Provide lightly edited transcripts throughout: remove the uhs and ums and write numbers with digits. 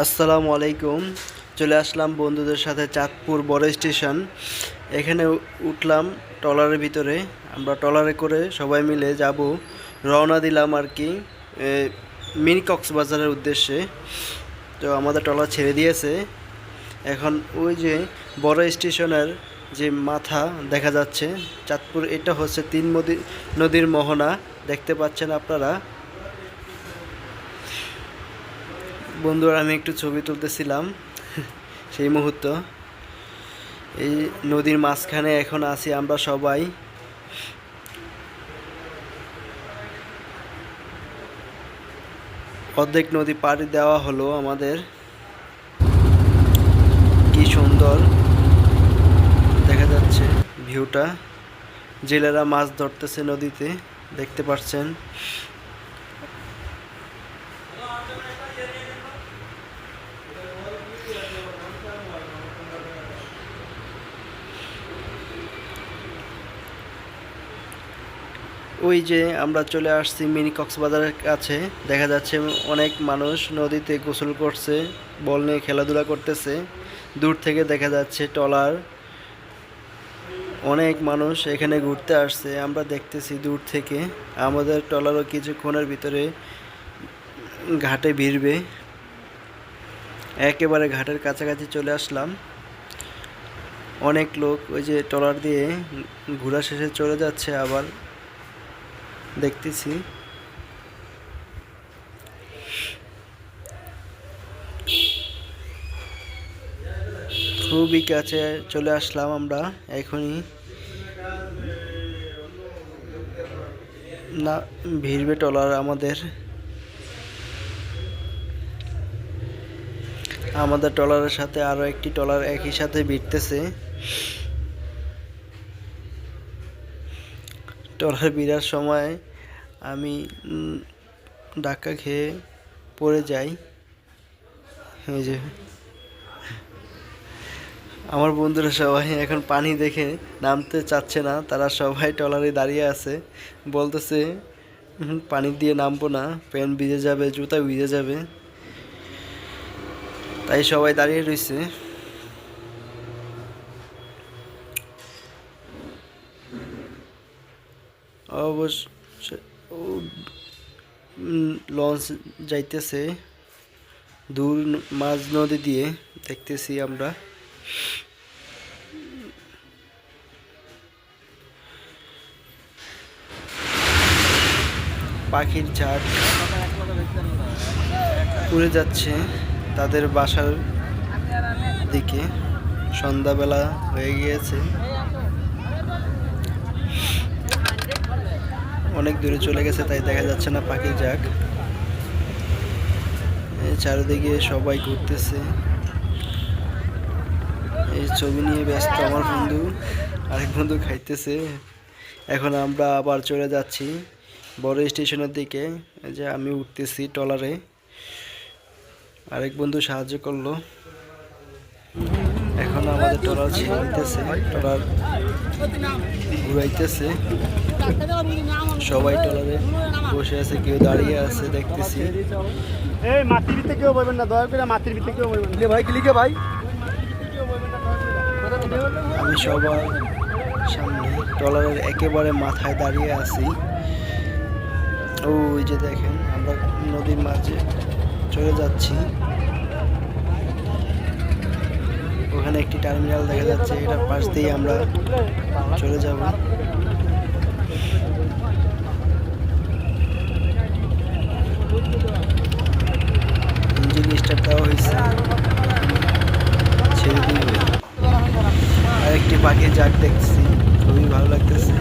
আসসালামু আলাইকুম। চলে আসলাম বন্ধুদের সাথে চাঁদপুর বড় স্টেশন। এখানে উঠলাম ট্রলারের ভিতরে। আমরা ট্রলারে করে সবাই মিলে যাব, রওনা দিলাম আর কি মিনি কক্সবাজারের উদ্দেশ্যে। তো আমাদের ট্রলার ছেড়ে দিয়েছে। এখন ওই যে বড় স্টেশনের যে মাথা দেখা যাচ্ছে চাঁদপুর, এটা হচ্ছে তিন নদীর মোহনা, দেখতে পাচ্ছেন আপনারা। বন্ধুরা, আমি একটু ছবি তুলতেছিলাম সেই মুহূর্ত। এই নদীর মাঝখানে এখন আছি আমরা সবাই। অর্ধেক নদী পাড়ি দেওয়া হলো আমাদের। কি সুন্দর দেখা যাচ্ছে ভিউটা। জেলেরা মাছ ধরতেছে নদীতে, দেখতে পাচ্ছেন। ওই যে আমরা চলে আসছি মিনি কক্সবাজারের কাছে। দেখা যাচ্ছে অনেক মানুষ নদীতে গোসল করছে, বল নিয়ে খেলাধুলা করতেছে। দূর থেকে দেখা যাচ্ছে ট্রলার। অনেক মানুষ এখানে ঘুরতে আসছে, আমরা দেখতেছি দূর থেকে। আমাদের ট্রলারও কিছুক্ষণের ভিতরে ঘাটে ভিড়বে। একেবারে ঘাটের কাছাকাছি চলে আসলাম। অনেক লোক ওই যে ট্রলার দিয়ে ঘোরা শেষে চলে যাচ্ছে, আবার দেখতেছি। খুবই কাছে চলে আসলাম আমরা এখনই। না, ভিড়বে ট্রলার আমাদের। ট্রলারের সাথে আরো একটি ট্রলার একই সাথে ভিড়তেছে। ট্রলার ভিড়ার সময় আমি ধাক্কা খেয়ে পড়ে যাই। এই যে আমার বন্ধুরা সবাই এখন পানি দেখে নামতে চাচ্ছে না, তারা সবাই ট্রলারে দাঁড়িয়ে আছে। বলতেছে পানি দিয়ে নামবো না, প্যান্ট ভিজে যাবে, জুতা ভিজে যাবে। তাই সবাই দাঁড়িয়ে রয়েছে। অবশ্য লঞ্চ যাইতেছে দূর মাঝ নদী দিয়ে, দেখতেছি আমরা। পাখির ঝাঁক উড়ে যাচ্ছে তাদের বাসার দিকে। সন্ধ্যাবেলা হয়ে গিয়েছে, অনেক দূরে চলে গেছে, তাই দেখা যাচ্ছে না পাখির ঝাঁক। চারিদিকে সবাই ঘুরতেছে। এই ছবি নিয়ে ব্যস্ত আমার বন্ধু, আরেক বন্ধু খাইতেছে। এখন আমরা আবার চলে যাচ্ছি বড় স্টেশনের দিকে। যে আমি উঠতেছি ট্রলারে, আরেক বন্ধু সাহায্য করলো। এখন আমাদের ট্রলার ছিনতেছে, ট্রলার ঘুরাইতেছে। সবাই ট্রলারে বসে আছে, কেউ দাঁড়িয়ে আছে, দেখতেছি। এই মাটির ভিতরে কেউ বলবেন না, দয়া করে মাটির ভিতরে কেউ বলবেন না ভাই। ক্লিকে ভাই, আমি সবার সামনে ট্রলারের একেবারে মাথায় দাঁড়িয়ে আছি। ওই যে দেখেন, আমরা নদীর মাঝে চলে যাচ্ছি। ওখানে একটি টার্মিনাল দেখা যাচ্ছে, এটার পাশ দিয়ে আমরা চলে যাব। ইঞ্জিন স্টার্ট দেওয়া হয়েছে, ছেড়ে দিবে। আরেকটি পাখির ঝাঁক দেখছি, খুবই ভালো লাগতেছে।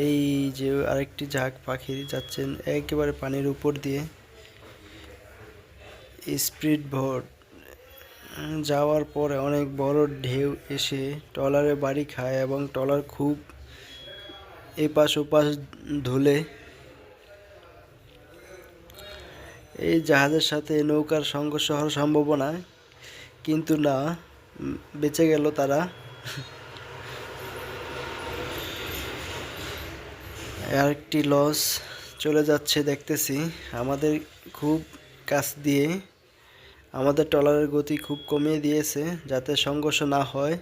এই যে আরেকটি ঝাঁক পাখি যাচ্ছেন একেবারে পানির উপর দিয়ে। স্পিড বোট যাওয়ার পরে অনেক বড় ঢেউ এসে ট্রলারে বাড়ি খায় এবং ট্রলার খুব এপাশ ওপাশ ধুলে। এই জাহাজের সাথে নৌকার সংঘর্ষ হওয়ার সম্ভাবনা, কিন্তু না, বেঁচে গেল তারা। আরেকটি লঞ্চ চলে যাচ্ছে দেখতেছি আমাদের খুব কাছ দিয়ে। আমাদের ট্রলারের গতি খুব কমিয়ে দিয়েছে যাতে সংঘর্ষ না হয়।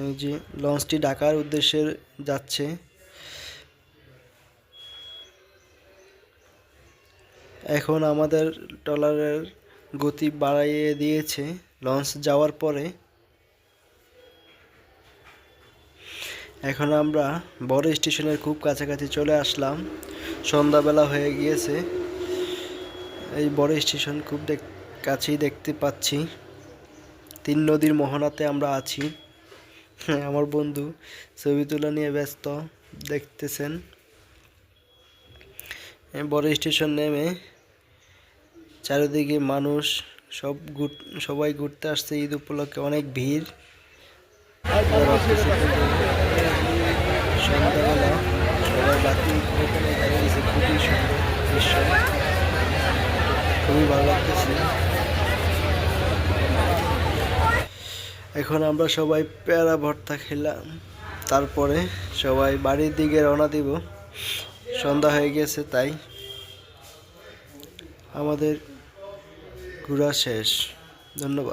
এই যে লঞ্চটি ঢাকার উদ্দেশ্যে যাচ্ছে। এখন আমাদের ট্রলারের গতি বাড়িয়ে দিয়েছে লঞ্চ যাওয়ার পরে। এখন আমরা বড় স্টেশনের খুব কাছাকাছি চলে আসলাম। সন্ধ্যাবেলা হয়ে গিয়েছে। এই বড় স্টেশন খুব কাছেই দেখতে পাচ্ছি। 3 নদীর মোহনাতে আমরা আছি। আমার বন্ধু ছবি তোলা নিয়ে ব্যস্ত দেখতেছেন। বড় স্টেশন নেমে চারিদিকে মানুষ সবাই ঘুরতে আসছে। ঈদ উপলক্ষে অনেক ভিড়। সন্ধ্যাবেলা সবাই বাতি ওখানে দাঁড়িয়েছে। খুবই সুন্দর দৃশ্য, খুবই ভালো লাগতেছে। এখন আমরা সবাই পেয়ারা ভর্তা খেলাম, তারপরে সবাই বাড়ির দিকে রওনা দিব। সন্ধ্যা হয়ে গেছে, তাই আমাদের ঘোরা শেষ। ধন্যবাদ।